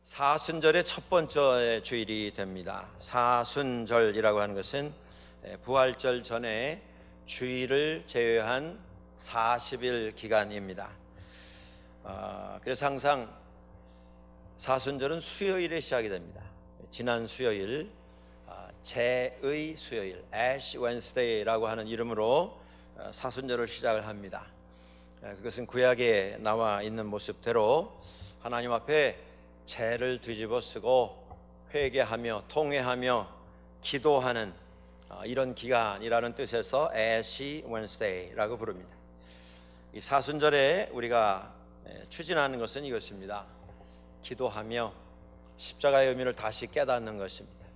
사순절의 첫 번째 주일이 됩니다. 사순절이라고 하는 것은 부활절 전에 주일을 제외한 40일 기간입니다. 그래서 항상 사순절은 수요일에 시작이 됩니다. 지난 수요일, 제의 수요일, Ash Wednesday라고 하는 이름으로 사순절을 시작을 합니다. 그것은 구약에 나와 있는 모습대로 하나님 앞에 죄를 뒤집어 쓰고 회개하며 통회하며 기도하는 이런 기간이라는 뜻에서 Ash Wednesday라고 부릅니다. 이 사순절에 우리가 추진하는 것은 이것입니다. 기도하며 십자가의 의미를 다시 깨닫는 것입니다.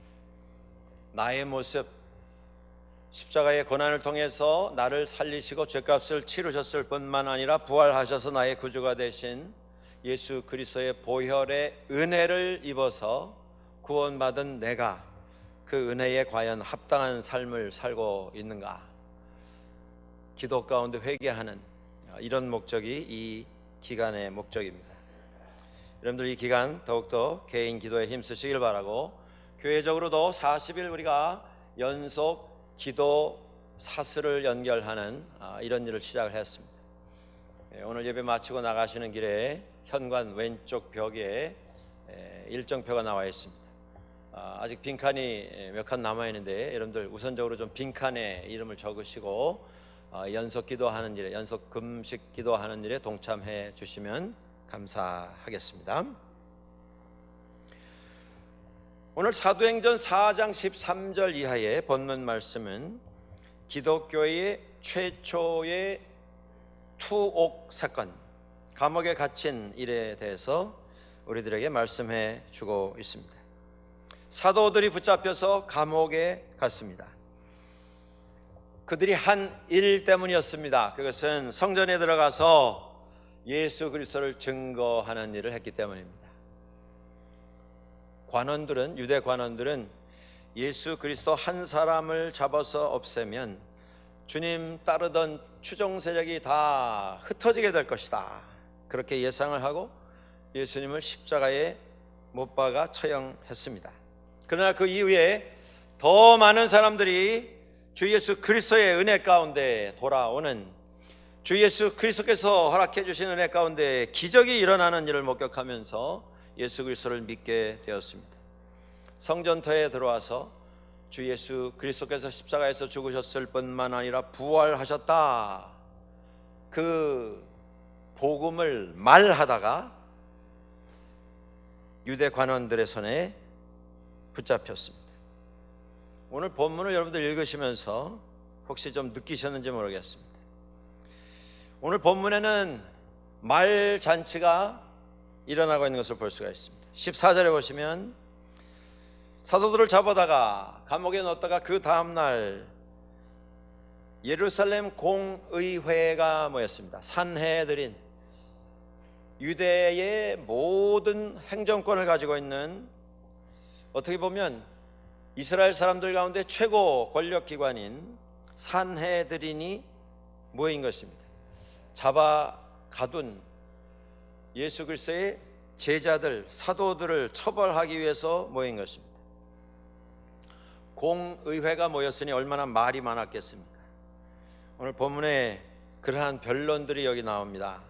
나의 모습, 십자가의 고난을 통해서 나를 살리시고 죄값을 치르셨을 뿐만 아니라 부활하셔서 나의 구주가 되신 예수 그리스도의 보혈의 은혜를 입어서 구원받은 내가 그 은혜에 과연 합당한 삶을 살고 있는가, 기도 가운데 회개하는 이런 목적이 이 기간의 목적입니다. 여러분들 이 기간 더욱더 개인 기도에 힘쓰시길 바라고, 교회적으로도 40일 우리가 연속 기도 사슬을 연결하는 이런 일을 시작을 했습니다. 오늘 예배 마치고 나가시는 길에 현관 왼쪽 벽에 일정표가 나와 있습니다. 아직 빈칸이 몇 칸 남아 있는데 여러분들 우선적으로 좀 빈칸에 이름을 적으시고 연속 기도하는 일에, 연속 금식 기도하는 일에 동참해 주시면 감사하겠습니다. 오늘 사도행전 4장 13절 이하의 본문 말씀은 기독교의 최초의 투옥 사건, 감옥에 갇힌 일에 대해서 우리들에게 말씀해 주고 있습니다. 사도들이 붙잡혀서 감옥에 갔습니다. 그들이 한 일 때문이었습니다. 그것은 성전에 들어가서 예수 그리스도를 증거하는 일을 했기 때문입니다. 관원들은, 유대 관원들은 예수 그리스도 한 사람을 잡아서 없애면 주님 따르던 추종 세력이 다 흩어지게 될 것이다, 그렇게 예상을 하고 예수님을 십자가에 못 박아 처형했습니다. 그러나 그 이후에 더 많은 사람들이 주 예수 그리스도의 은혜 가운데 돌아오는, 주 예수 그리스도께서 허락해 주신 은혜 가운데 기적이 일어나는 일을 목격하면서 예수 그리스도를 믿게 되었습니다. 성전터에 들어와서 주 예수 그리스도께서 십자가에서 죽으셨을 뿐만 아니라 부활하셨다, 그 복음을 말하다가 유대 관원들의 손에 붙잡혔습니다. 오늘 본문을 여러분들 읽으시면서 혹시 좀 느끼셨는지 모르겠습니다. 오늘 본문에는 말잔치가 일어나고 있는 것을 볼 수가 있습니다. 14절에 보시면 사도들을 잡아다가 감옥에 넣었다가 그 다음날 예루살렘 공의회가 모였습니다. 산헤드린, 유대의 모든 행정권을 가지고 있는, 어떻게 보면 이스라엘 사람들 가운데 최고 권력기관인 산헤드린이 모인 것입니다. 잡아 가둔 예수 그리스도의 제자들, 사도들을 처벌하기 위해서 모인 것입니다. 공의회가 모였으니 얼마나 말이 많았겠습니까? 오늘 본문에 그러한 변론들이 여기 나옵니다.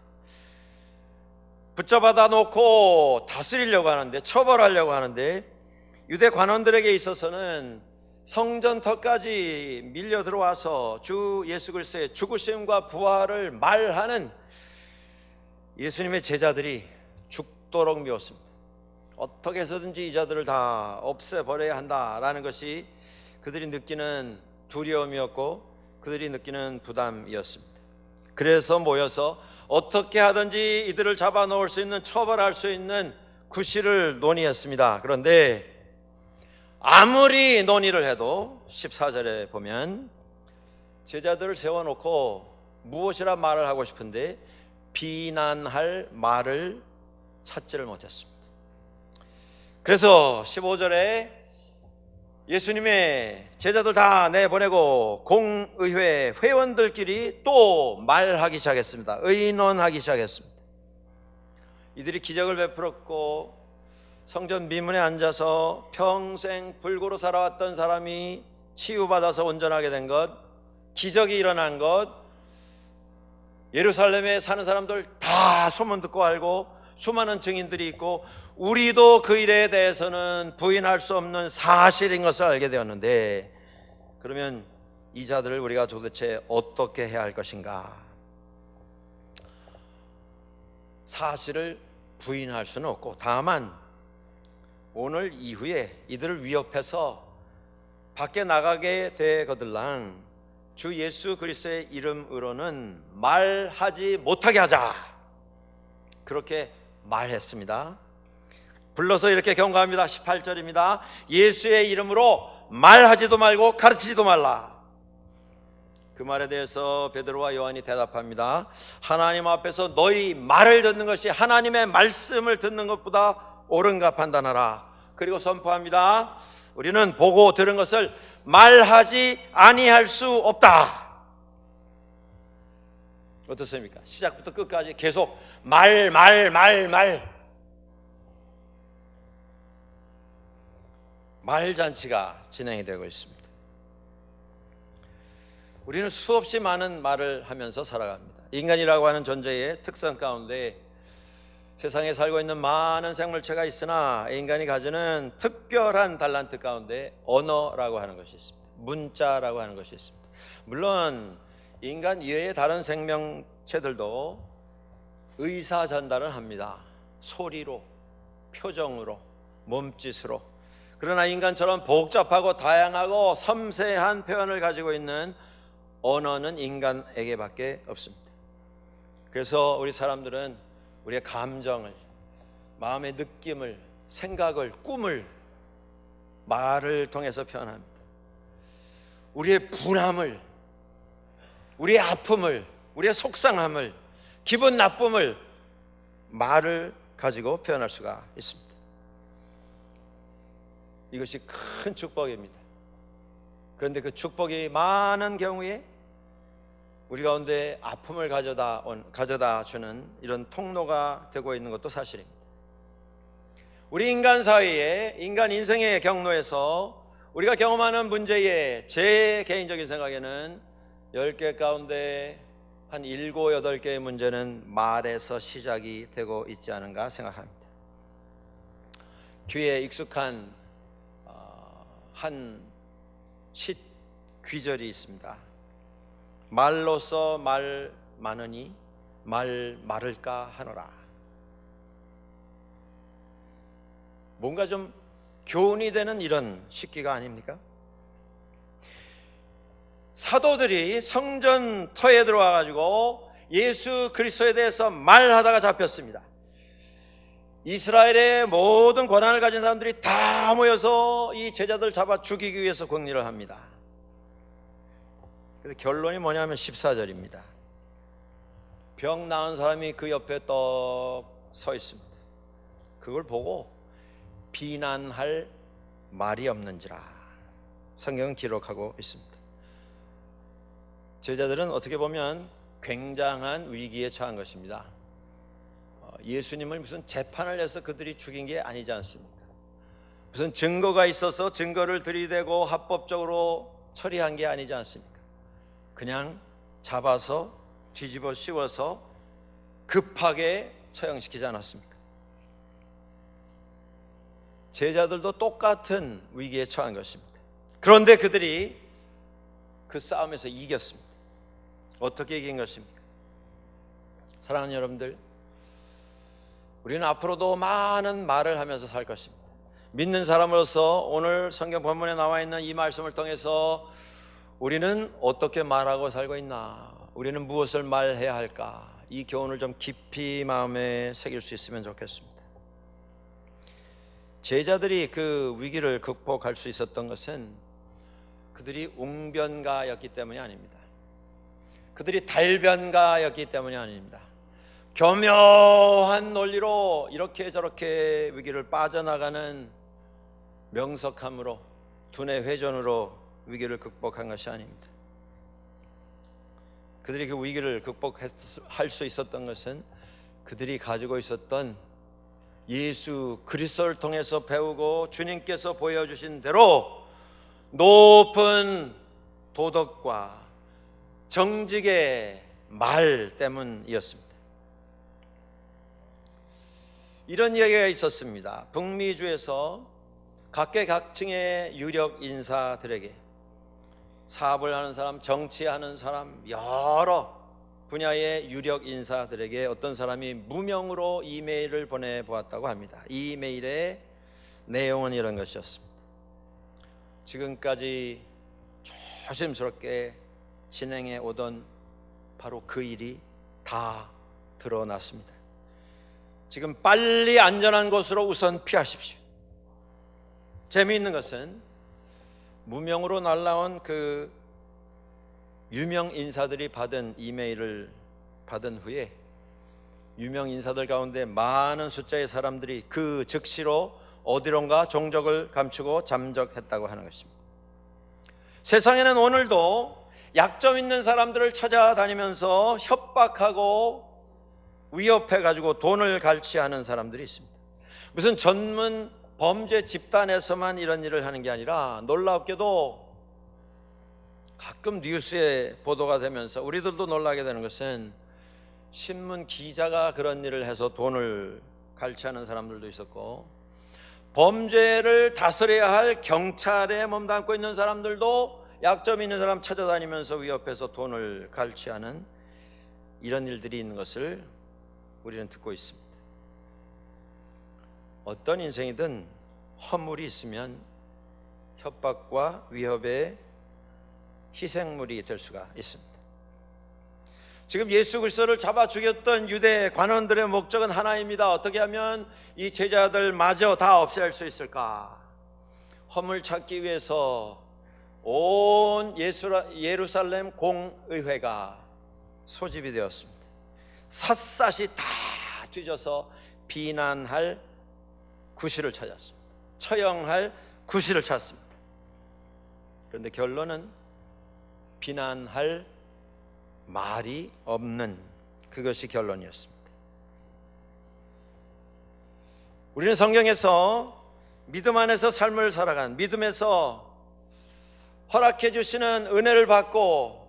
붙잡아다 놓고 다스리려고 하는데, 처벌하려고 하는데, 유대 관원들에게 있어서는 성전터까지 밀려 들어와서 주 예수 그리스도의 죽으심과 부활을 말하는 예수님의 제자들이 죽도록 미웠습니다. 어떻게 해서든지 이 자들을 다 없애버려야 한다라는 것이 그들이 느끼는 두려움이었고 그들이 느끼는 부담이었습니다. 그래서 모여서 어떻게 하든지 이들을 잡아놓을 수 있는, 처벌할 수 있는 구실을 논의했습니다. 그런데 아무리 논의를 해도 14절에 보면 제자들을 세워놓고 무엇이라 말을 하고 싶은데 비난할 말을 찾지를 못했습니다. 그래서 15절에 예수님의 제자들 다 내보내고 공의회 회원들끼리 또 말하기 시작했습니다. 의논하기 시작했습니다. 이들이 기적을 베풀었고 성전 미문에 앉아서 평생 불구로 살아왔던 사람이 치유받아서 온전하게 된 것, 기적이 일어난 것, 예루살렘에 사는 사람들 다 소문 듣고 알고 수많은 증인들이 있고 우리도 그 일에 대해서는 부인할 수 없는 사실인 것을 알게 되었는데, 그러면 이 자들을 우리가 도대체 어떻게 해야 할 것인가? 사실을 부인할 수는 없고, 다만 오늘 이후에 이들을 위협해서 밖에 나가게 되거들랑 주 예수 그리스도의 이름으로는 말하지 못하게 하자, 그렇게 말했습니다. 불러서 이렇게 경고합니다. 18절입니다. 예수의 이름으로 말하지도 말고 가르치지도 말라. 그 말에 대해서 베드로와 요한이 대답합니다. 하나님 앞에서 너희 말을 듣는 것이 하나님의 말씀을 듣는 것보다 옳은가 판단하라. 그리고 선포합니다. 우리는 보고 들은 것을 말하지 아니할 수 없다. 어떻습니까? 시작부터 끝까지 계속 말. 말잔치가 진행이 되고 있습니다. 우리는 수없이 많은 말을 하면서 살아갑니다. 인간이라고 하는 존재의 특성 가운데 세상에 살고 있는 많은 생물체가 있으나 인간이 가지는 특별한 달란트 가운데 언어라고 하는 것이 있습니다. 문자라고 하는 것이 있습니다. 물론 인간 이외의 다른 생명체들도 의사 전달을 합니다. 소리로, 표정으로, 몸짓으로. 그러나 인간처럼 복잡하고 다양하고 섬세한 표현을 가지고 있는 언어는 인간에게밖에 없습니다. 그래서 우리 사람들은 우리의 감정을, 마음의 느낌을, 생각을, 꿈을 말을 통해서 표현합니다. 우리의 분함을, 우리의 아픔을, 우리의 속상함을, 기분 나쁨을 말을 가지고 표현할 수가 있습니다. 이것이 큰 축복입니다. 그런데 그 축복이 많은 경우에 우리 가운데 아픔을 가져다 주는 이런 통로가 되고 있는 것도 사실입니다. 우리 인간 사회에, 인간 인생의 경로에서 우리가 경험하는 문제의 제 개인적인 생각에는 10개 가운데 한 7, 8개의 문제는 말에서 시작이 되고 있지 않은가 생각합니다. 귀에 익숙한 한 시 귀절이 있습니다. 말로써 말 많으니 말 많을까 하노라. 뭔가 좀 교훈이 되는 이런 식기가 아닙니까? 사도들이 성전터에 들어와 가지고 예수 그리스도에 대해서 말하다가 잡혔습니다. 이스라엘의 모든 권한을 가진 사람들이 다 모여서 이 제자들 잡아 죽이기 위해서 궁리를 합니다. 그래서 결론이 뭐냐면 14절입니다. 병 나은 사람이 그 옆에 떡 서 있습니다. 그걸 보고 비난할 말이 없는지라 성경은 기록하고 있습니다. 제자들은 어떻게 보면 굉장한 위기에 처한 것입니다. 예수님을 무슨 재판을 해서 그들이 죽인 게 아니지 않습니까? 무슨 증거가 있어서 증거를 들이대고 합법적으로 처리한 게 아니지 않습니까? 그냥 잡아서 뒤집어 씌워서 급하게 처형시키지 않았습니까? 제자들도 똑같은 위기에 처한 것입니다. 그런데 그들이 그 싸움에서 이겼습니다. 어떻게 이긴 것입니까? 사랑하는 여러분들, 우리는 앞으로도 많은 말을 하면서 살 것입니다. 믿는 사람으로서 오늘 성경 본문에 나와 있는 이 말씀을 통해서 우리는 어떻게 말하고 살고 있나, 우리는 무엇을 말해야 할까, 이 교훈을 좀 깊이 마음에 새길 수 있으면 좋겠습니다. 제자들이 그 위기를 극복할 수 있었던 것은 그들이 웅변가였기 때문이 아닙니다. 그들이 달변가였기 때문이 아닙니다. 교묘한 논리로 이렇게 저렇게 위기를 빠져나가는 명석함으로, 두뇌 회전으로 위기를 극복한 것이 아닙니다. 그들이 그 위기를 극복할 수 있었던 것은 그들이 가지고 있었던 예수 그리스도를 통해서 배우고 주님께서 보여주신 대로 높은 도덕과 정직의 말 때문이었습니다. 이런 이야기가 있었습니다. 북미주에서 각계각층의 유력 인사들에게 사업을 하는 사람, 정치하는 사람, 여러 분야의 유력 인사들에게 어떤 사람이 무명으로 이메일을 보내보았다고 합니다. 이 이메일의 내용은 이런 것이었습니다. 지금까지 조심스럽게 진행해 오던 바로 그 일이 다 드러났습니다. 지금 빨리 안전한 곳으로 우선 피하십시오. 재미있는 것은 무명으로 날라온 그 유명 인사들이 받은 이메일을 받은 후에 유명 인사들 가운데 많은 숫자의 사람들이 그 즉시로 어디론가 종적을 감추고 잠적했다고 하는 것입니다. 세상에는 오늘도 약점 있는 사람들을 찾아다니면서 협박하고 위협해가지고 돈을 갈취하는 사람들이 있습니다. 무슨 전문 범죄 집단에서만 이런 일을 하는 게 아니라 놀랍게도 가끔 뉴스에 보도가 되면서 우리들도 놀라게 되는 것은 신문 기자가 그런 일을 해서 돈을 갈취하는 사람들도 있었고, 범죄를 다스려야 할 경찰에 몸담고 있는 사람들도 약점 있는 사람 찾아다니면서 위협해서 돈을 갈취하는 이런 일들이 있는 것을 우리는 듣고 있습니다. 어떤 인생이든 허물이 있으면 협박과 위협의 희생물이 될 수가 있습니다. 지금 예수 그리스도를 잡아 죽였던 유대 관원들의 목적은 하나입니다. 어떻게 하면 이 제자들마저 다 없앨 수 있을까? 허물 찾기 위해서 온 예루살렘 공의회가 소집이 되었습니다. 샅샅이 다 뒤져서 비난할 구실을 찾았습니다. 처형할 구실을 찾습니다. 그런데 결론은 비난할 말이 없는 그것이 결론이었습니다. 우리는 성경에서 믿음 안에서 삶을 살아간, 믿음에서 허락해 주시는 은혜를 받고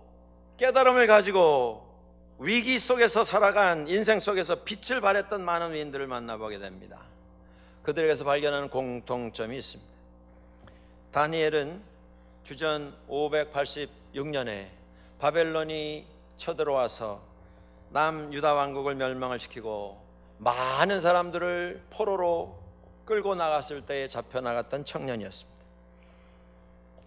깨달음을 가지고 위기 속에서 살아간, 인생 속에서 빛을 발했던 많은 위인들을 만나보게 됩니다. 그들에게서 발견하는 공통점이 있습니다. 다니엘은 주전 586년에 바벨론이 쳐들어와서 남유다 왕국을 멸망을 시키고 많은 사람들을 포로로 끌고 나갔을 때에 잡혀나갔던 청년이었습니다.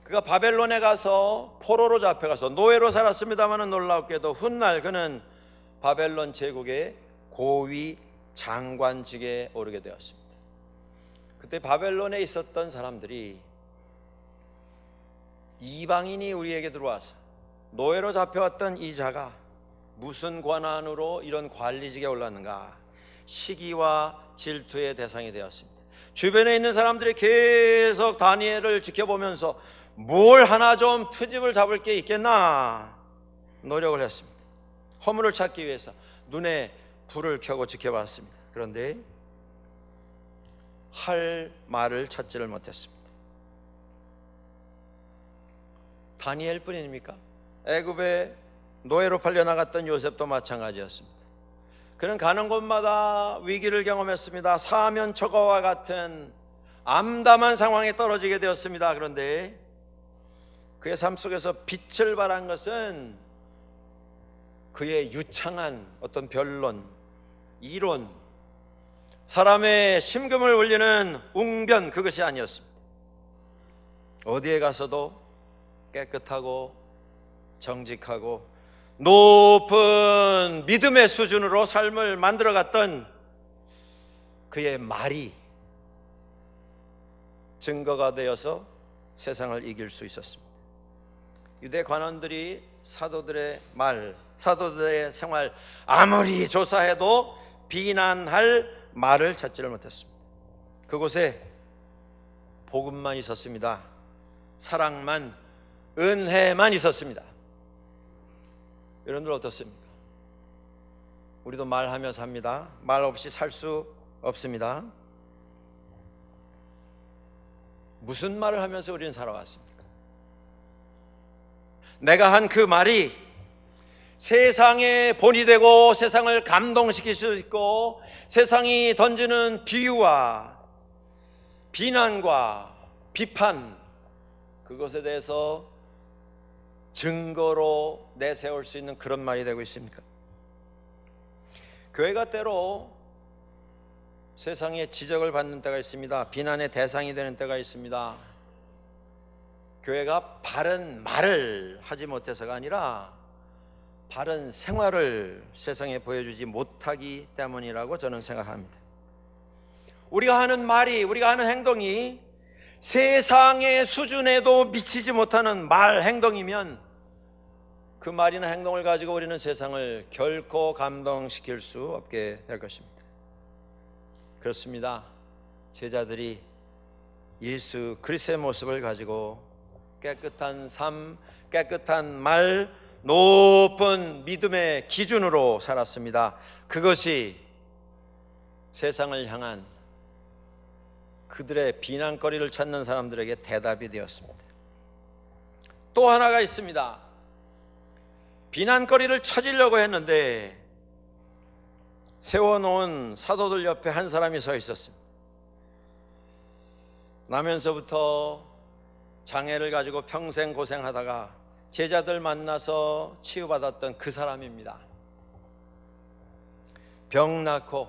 그가 바벨론에 가서 포로로 잡혀가서 노예로 살았습니다마는 놀랍게도 훗날 그는 바벨론 제국의 고위 장관직에 오르게 되었습니다. 그때 바벨론에 있었던 사람들이 이방인이 우리에게 들어와서 노예로 잡혀왔던 이 자가 무슨 권한으로 이런 관리직에 올랐는가, 시기와 질투의 대상이 되었습니다. 주변에 있는 사람들이 계속 다니엘을 지켜보면서 뭘 하나 좀 트집을 잡을 게 있겠나 노력을 했습니다. 허물을 찾기 위해서 눈에 불을 켜고 지켜봤습니다. 그런데 할 말을 찾지를 못했습니다. 다니엘 뿐입니까? 애굽에 노예로 팔려나갔던 요셉도 마찬가지였습니다. 그는 가는 곳마다 위기를 경험했습니다. 사면초가와 같은 암담한 상황에 떨어지게 되었습니다. 그런데 그의 삶 속에서 빛을 발한 것은 그의 유창한 어떤 변론, 이론, 사람의 심금을 울리는 웅변, 그것이 아니었습니다. 어디에 가서도 깨끗하고 정직하고 높은 믿음의 수준으로 삶을 만들어갔던 그의 말이 증거가 되어서 세상을 이길 수 있었습니다. 유대 관원들이 사도들의 말, 사도들의 생활 아무리 조사해도 비난할 말을 찾지를 못했습니다. 그곳에 복음만 있었습니다. 사랑만, 은혜만 있었습니다. 여러분들 어떻습니까? 우리도 말하며 삽니다. 말 없이 살 수 없습니다. 무슨 말을 하면서 우리는 살아왔습니까? 내가 한 그 말이 세상의 본이 되고 세상을 감동시킬 수 있고 세상이 던지는 비유와 비난과 비판, 그것에 대해서 증거로 내세울 수 있는 그런 말이 되고 있습니까? 교회가 때로 세상의 지적을 받는 때가 있습니다. 비난의 대상이 되는 때가 있습니다. 교회가 바른 말을 하지 못해서가 아니라 바른 생활을 세상에 보여주지 못하기 때문이라고 저는 생각합니다. 우리가 하는 말이, 우리가 하는 행동이 세상의 수준에도 미치지 못하는 말, 행동이면 그 말이나 행동을 가지고 우리는 세상을 결코 감동시킬 수 없게 될 것입니다. 그렇습니다. 제자들이 예수 그리스도의 모습을 가지고 깨끗한 삶, 깨끗한 말, 높은 믿음의 기준으로 살았습니다. 그것이 세상을 향한 그들의 비난거리를 찾는 사람들에게 대답이 되었습니다. 또 하나가 있습니다. 비난거리를 찾으려고 했는데 세워놓은 사도들 옆에 한 사람이 서 있었습니다. 나면서부터 장애를 가지고 평생 고생하다가 제자들 만나서 치유받았던 그 사람입니다. 병 낫고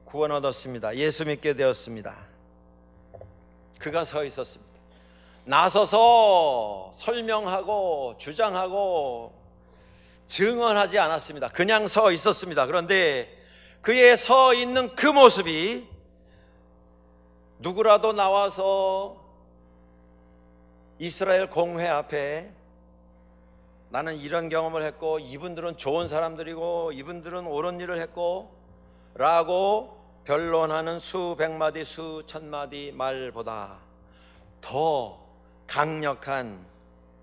구원 얻었습니다. 예수 믿게 되었습니다. 그가 서 있었습니다. 나서서 설명하고 주장하고 증언하지 않았습니다. 그냥 서 있었습니다. 그런데 그의 서 있는 그 모습이 누구라도 나와서 이스라엘 공회 앞에 나는 이런 경험을 했고 이분들은 좋은 사람들이고 이분들은 옳은 일을 했고 라고 변론하는 수백 마디 수천 마디 말보다 더 강력한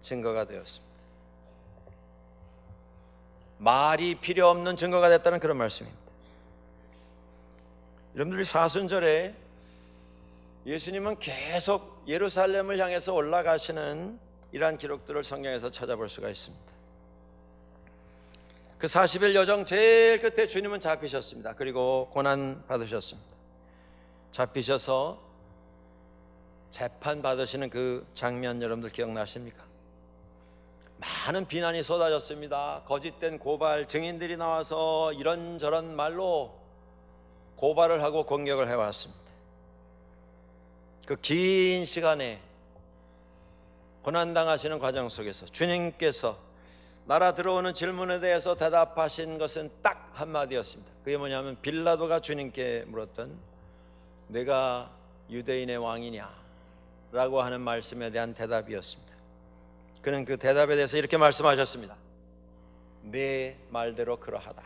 증거가 되었습니다. 말이 필요 없는 증거가 됐다는 그런 말씀입니다. 여러분들이 사순절에 예수님은 계속 예루살렘을 향해서 올라가시는 이러한 기록들을 성경에서 찾아볼 수가 있습니다. 그 40일 여정 제일 끝에 주님은 잡히셨습니다. 그리고 고난 받으셨습니다. 잡히셔서 재판 받으시는 그 장면 여러분들 기억나십니까? 많은 비난이 쏟아졌습니다. 거짓된 고발, 증인들이 나와서 이런저런 말로 고발을 하고 공격을 해왔습니다. 그 긴 시간에 고난당하시는 과정 속에서 주님께서 나라 들어오는 질문에 대해서 대답하신 것은 딱 한마디였습니다. 그게 뭐냐면 빌라도가 주님께 물었던 내가 유대인의 왕이냐 라고 하는 말씀에 대한 대답이었습니다. 그는 그 대답에 대해서 이렇게 말씀하셨습니다. 내 말대로 그러하다.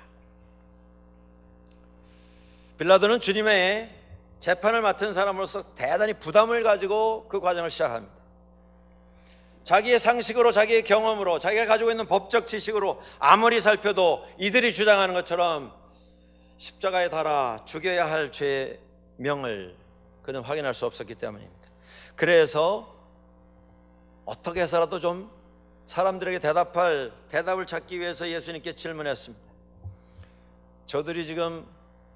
빌라도는 주님의 재판을 맡은 사람으로서 대단히 부담을 가지고 그 과정을 시작합니다. 자기의 상식으로, 자기의 경험으로, 자기가 가지고 있는 법적 지식으로 아무리 살펴도 이들이 주장하는 것처럼 십자가에 달아 죽여야 할 죄의 명을 그는 확인할 수 없었기 때문입니다. 그래서 어떻게 해서라도 좀 사람들에게 대답을 찾기 위해서 예수님께 질문했습니다. 저들이 지금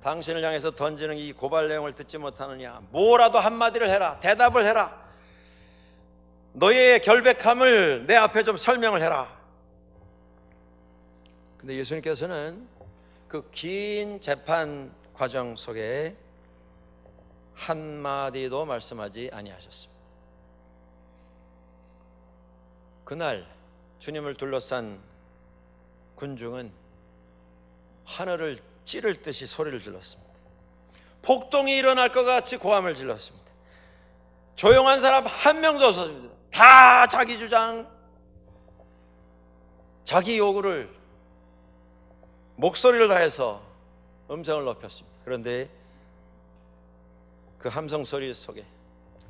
당신을 향해서 던지는 이 고발 내용을 듣지 못하느냐? 뭐라도 한마디를 해라. 대답을 해라. 너의 결백함을 내 앞에 좀 설명을 해라. 근데 예수님께서는 그 긴 재판 과정 속에 한마디도 말씀하지 아니하셨습니다. 그날 주님을 둘러싼 군중은 하늘을 찌를 듯이 소리를 질렀습니다. 폭동이 일어날 것 같이 고함을 질렀습니다. 조용한 사람 한 명도 없었습니다. 다 자기 주장, 자기 요구를 목소리를 다해서 음성을 높였습니다. 그런데 그 함성 소리 속에,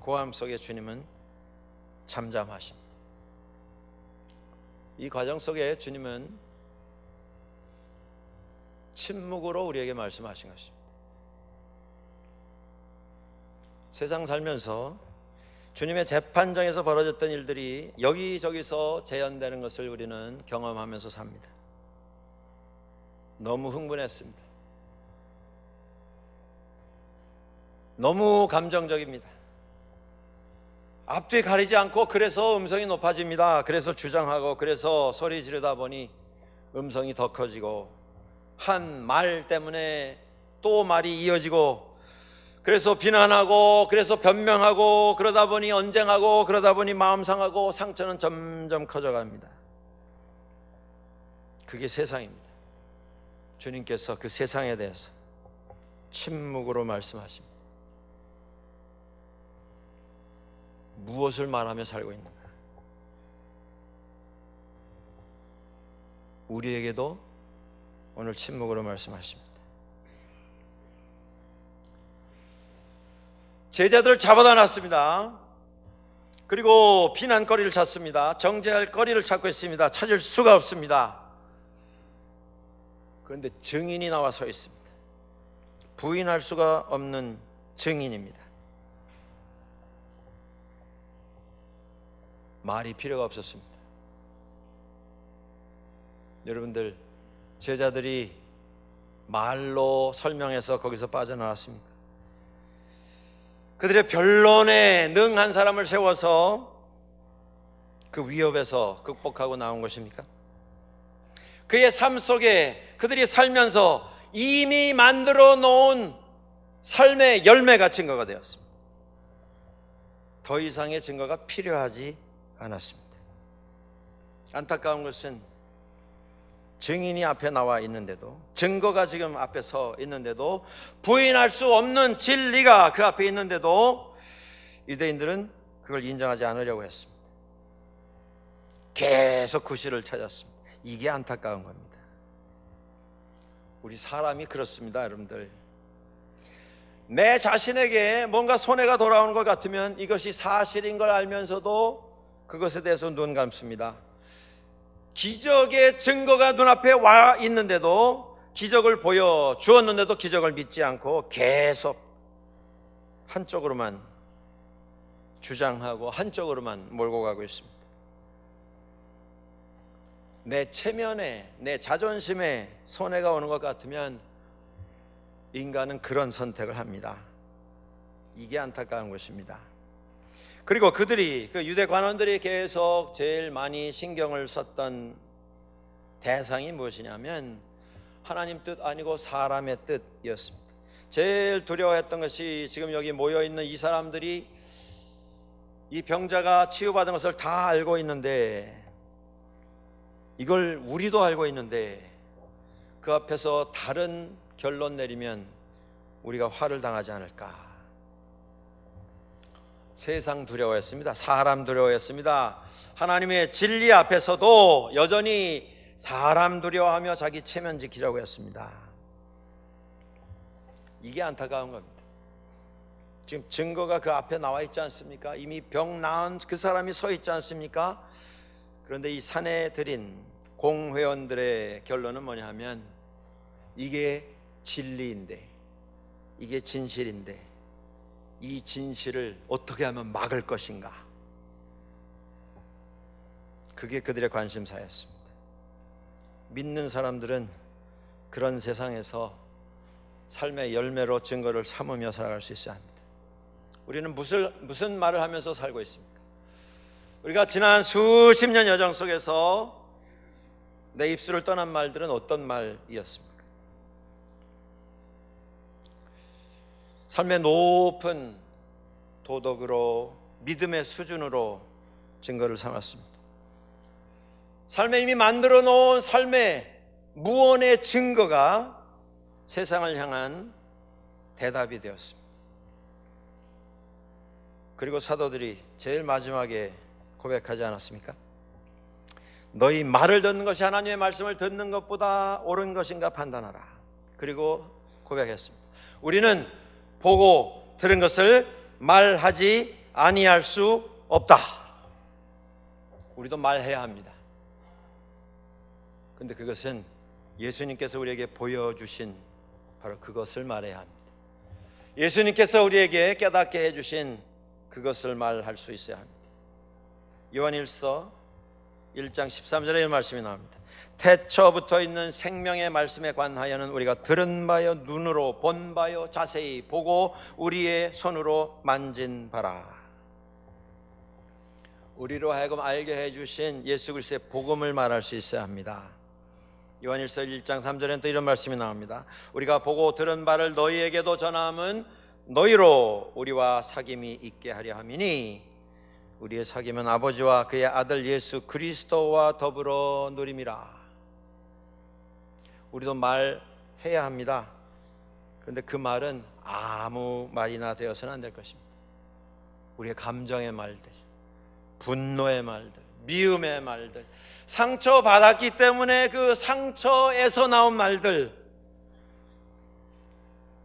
고함 속에 주님은 잠잠하십니다. 이 과정 속에 주님은 침묵으로 우리에게 말씀하신 것입니다. 세상 살면서 주님의 재판정에서 벌어졌던 일들이 여기저기서 재현되는 것을 우리는 경험하면서 삽니다. 너무 흥분했습니다. 너무 감정적입니다. 앞뒤 가리지 않고 그래서 음성이 높아집니다. 그래서 주장하고 그래서 소리 지르다 보니 음성이 더 커지고 한 말 때문에 또 말이 이어지고 그래서 비난하고 그래서 변명하고 그러다 보니 언쟁하고 그러다 보니 마음 상하고 상처는 점점 커져갑니다. 그게 세상입니다. 주님께서 그 세상에 대해서 침묵으로 말씀하십니다. 무엇을 말하며 살고 있는가? 우리에게도 오늘 침묵으로 말씀하십니다. 제자들을 잡아다 놨습니다. 그리고 비난거리를 찾습니다. 정죄할 거리를 찾고 있습니다. 찾을 수가 없습니다. 그런데 증인이 나와 서 있습니다. 부인할 수가 없는 증인입니다. 말이 필요가 없었습니다. 여러분들, 제자들이 말로 설명해서 거기서 빠져나왔습니까? 그들의 변론에 능한 사람을 세워서 그 위협에서 극복하고 나온 것입니까? 그의 삶 속에 그들이 살면서 이미 만들어 놓은 삶의 열매가 증거가 되었습니다. 더 이상의 증거가 필요하지 않았습니다. 안타까운 것은 증인이 앞에 나와 있는데도, 증거가 지금 앞에 서 있는데도, 부인할 수 없는 진리가 그 앞에 있는데도 유대인들은 그걸 인정하지 않으려고 했습니다. 계속 구실을 찾았습니다. 이게 안타까운 겁니다. 우리 사람이 그렇습니다, 여러분들. 내 자신에게 뭔가 손해가 돌아오는 것 같으면 이것이 사실인 걸 알면서도 그것에 대해서 눈 감습니다. 기적의 증거가 눈앞에 와 있는데도, 기적을 보여주었는데도 기적을 믿지 않고 계속 한쪽으로만 주장하고 한쪽으로만 몰고 가고 있습니다. 내 체면에, 내 자존심에 손해가 오는 것 같으면 인간은 그런 선택을 합니다. 이게 안타까운 것입니다. 그리고 그들이, 그 유대 관원들이 계속 제일 많이 신경을 썼던 대상이 무엇이냐면 하나님 뜻 아니고 사람의 뜻이었습니다. 제일 두려워했던 것이 지금 여기 모여있는 이 사람들이 이 병자가 치유받은 것을 다 알고 있는데, 이걸 우리도 알고 있는데 그 앞에서 다른 결론 내리면 우리가 화를 당하지 않을까. 세상 두려워했습니다. 사람 두려워했습니다. 하나님의 진리 앞에서도 여전히 사람 두려워하며 자기 체면 지키려고 했습니다. 이게 안타까운 겁니다. 지금 증거가 그 앞에 나와 있지 않습니까? 이미 병 나은 그 사람이 서 있지 않습니까? 그런데 이 산해드린 공회원들의 결론은 뭐냐 하면 이게 진리인데, 이게 진실인데 이 진실을 어떻게 하면 막을 것인가, 그게 그들의 관심사였습니다. 믿는 사람들은 그런 세상에서 삶의 열매로 증거를 삼으며 살아갈 수 있어야 합니다. 우리는 무슨 말을 하면서 살고 있습니까? 우리가 지난 수십 년 여정 속에서 내 입술을 떠난 말들은 어떤 말이었습니까? 삶의 높은 도덕으로, 믿음의 수준으로 증거를 삼았습니다. 삶에 이미 만들어 놓은 삶의 무언의 증거가 세상을 향한 대답이 되었습니다. 그리고 사도들이 제일 마지막에 고백하지 않았습니까? 너희 말을 듣는 것이 하나님의 말씀을 듣는 것보다 옳은 것인가 판단하라. 그리고 고백했습니다. 우리는 보고 들은 것을 말하지 아니할 수 없다. 우리도 말해야 합니다. 그런데 그것은 예수님께서 우리에게 보여주신 바로 그것을 말해야 합니다. 예수님께서 우리에게 깨닫게 해주신 그것을 말할 수 있어야 합니다. 요한일서 1장 13절에 말씀이 나옵니다. 태초부터 있는 생명의 말씀에 관하여는 우리가 들은 바요 눈으로 본 바요 자세히 보고 우리의 손으로 만진 바라. 우리로 하여금 알게 해주신 예수 그리스도의 복음을 말할 수 있어야 합니다. 요한일서 1장 3절에는 또 이런 말씀이 나옵니다. 우리가 보고 들은 바를 너희에게도 전함은 너희로 우리와 사귐이 있게 하려 함이니 우리의 사귐은 아버지와 그의 아들 예수 그리스도와 더불어 누림이라. 우리도 말해야 합니다. 그런데 그 말은 아무 말이나 되어서는 안 될 것입니다. 우리의 감정의 말들, 분노의 말들, 미움의 말들, 상처받았기 때문에 그 상처에서 나온 말들,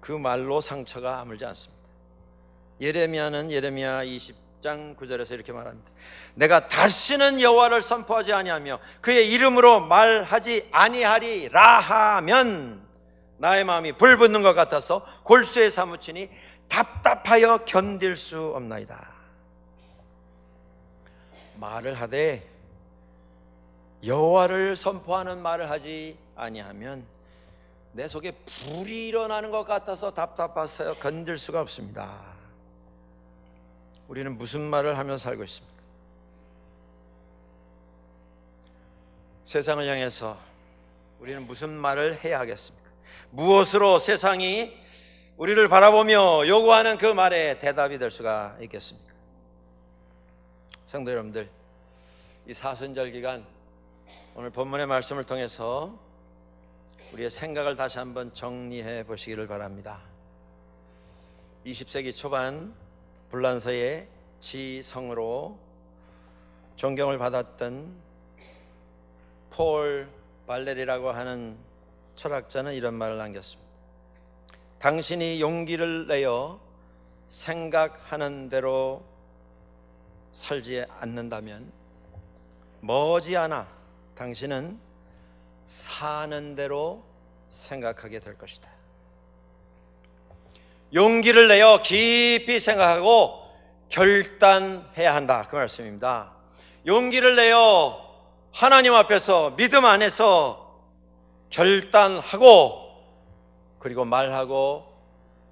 그 말로 상처가 아물지 않습니다. 예레미야는 예레미야 20장 9절에서 이렇게 말합니다. 내가 다시는 여호와를 선포하지 아니하며 그의 이름으로 말하지 아니하리라 하면 나의 마음이 불붙는 것 같아서 골수에 사무치니 답답하여 견딜 수 없나이다. 말을 하되 여호와를 선포하는 말을 하지 아니하면 내 속에 불이 일어나는 것 같아서 답답해서 견딜 수가 없습니다. 우리는 무슨 말을 하며 살고 있습니까? 세상을 향해서 우리는 무슨 말을 해야 하겠습니까? 무엇으로 세상이 우리를 바라보며 요구하는 그 말에 대답이 될 수가 있겠습니까? 성도 여러분들, 이 사순절 기간 오늘 본문의 말씀을 통해서 우리의 생각을 다시 한번 정리해 보시기를 바랍니다. 20세기 초반 불란서의 지성으로 존경을 받았던 폴 발레리라고 하는 철학자는 이런 말을 남겼습니다. 당신이 용기를 내어 생각하는 대로 살지 않는다면 머지않아 당신은 사는 대로 생각하게 될 것이다. 용기를 내어 깊이 생각하고 결단해야 한다, 그 말씀입니다. 용기를 내어 하나님 앞에서 믿음 안에서 결단하고 그리고 말하고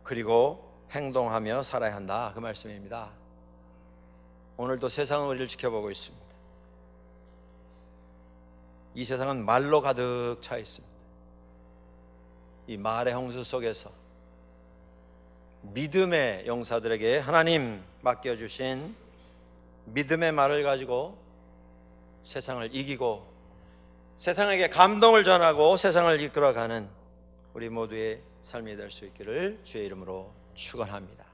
그리고 행동하며 살아야 한다, 그 말씀입니다. 오늘도 세상은 우리를 지켜보고 있습니다. 이 세상은 말로 가득 차 있습니다. 이 말의 홍수 속에서 믿음의 용사들에게 하나님 맡겨주신 믿음의 말을 가지고 세상을 이기고 세상에게 감동을 전하고 세상을 이끌어가는 우리 모두의 삶이 될 수 있기를 주의 이름으로 축원합니다.